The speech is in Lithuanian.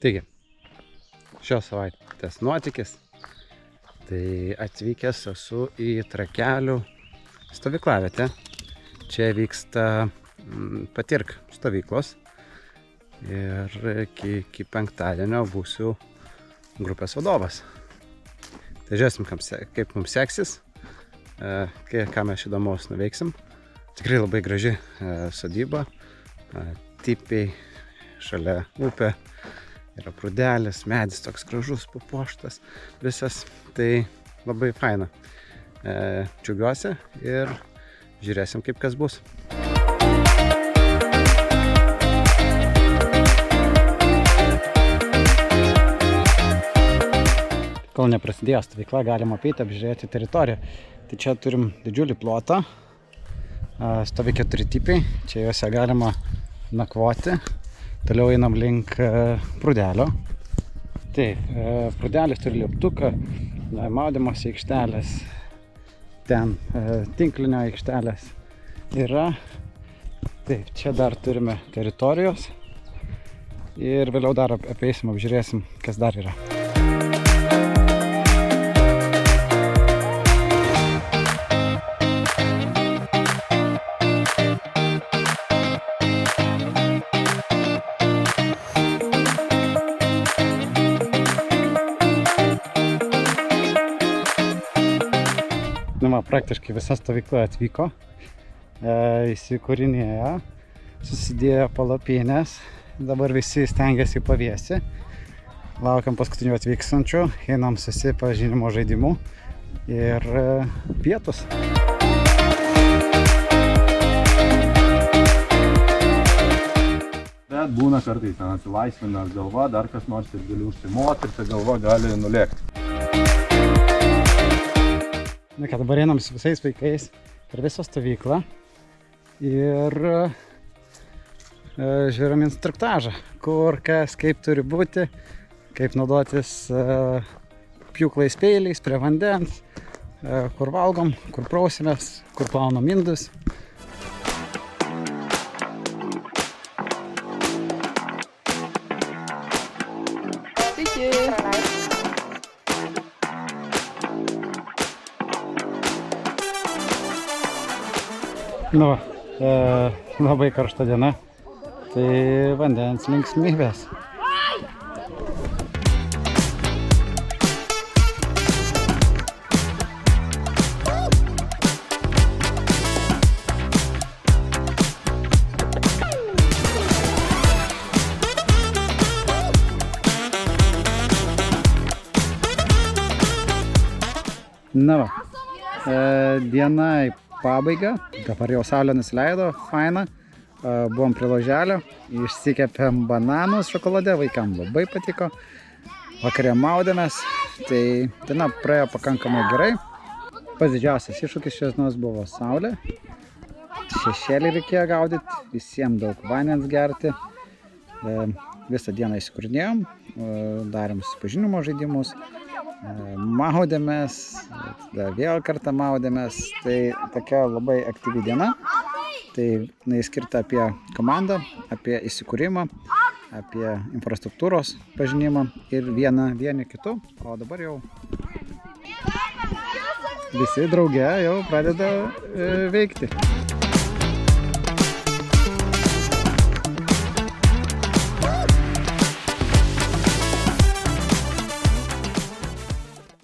Taigi, šios savaitės nuotykis. Tai atvykęs esu į Trakelių stovyklavietę. Čia vyksta Patirk stovyklos. Ir iki penktadienio būsiu grupės vadovas. Tai žiūrėsim, kaip mums seksis, ką mes įdomaus nuveiksim. Tikrai labai graži sodyba, tipiai šalia upė. Yra prūdelis, medis toks gražus, papuoštas visas. Tai labai faina. Džiaugiuosi ir žiūrėsim, kaip kas bus. Kol neprasidėjo stovykla, galima apeiti, apžiūrėti teritoriją. Tai čia turim didžiulį plotą. Stovi 4 tipai. Čia juose galima nakvoti. Toliau einam link prūdelio. Taip, prūdelis turi lieptuką, maudymosi aikštelės, ten tinklinio aikštelės yra. Taip, čia dar turime teritorijos ir vėliau dar apeisim, apžiūrėsim, kas dar yra. Praktiškai visa stovykla atvyko, įsikūrinėjo, susidėjo palapinės, dabar visi stengiasi pavėsi. Laukiam paskutinių atvykstančių, einam susipažinimo žaidimų ir pietus. Bet būna kartais ten atsilaisvina galva, dar kas nors ir gali užsimoti ir ta galva gali nulėkti. Na ką, dabar einam su visais vaikais per visą stovyklą ir žiūrim instruktažą, kur kas, kaip turi būti, kaip naudotis pjūklais, peiliais prie vandens, kur valgom, kur prausimės, kur plaunam indus. Nu, labai karšta diena, tai vandens linksmybės. Na va, diena į pabaigą, dabar jau saulė nusileido, faina, buvom prie loželio, išsikepėm bananus šokolade, vaikam labai patiko, vakarė maudėmės, tai diena praėjo pakankamai gerai. Pats didžiausias iššūkis šios dienos buvo saulė, šešėlį reikėjo gaudyti, visiems daug vandens gerti, visą dieną įsikūrinėjom, darėm susipažinimo žaidimus, maudėmės, vėl kartą maudėmės, tai tokia labai aktyvi diena. Tai skirta apie komandą, apie įsikūrimą, apie infrastruktūros pažinimą ir vieni kitų. O dabar jau visi drauge jau pradeda veikti.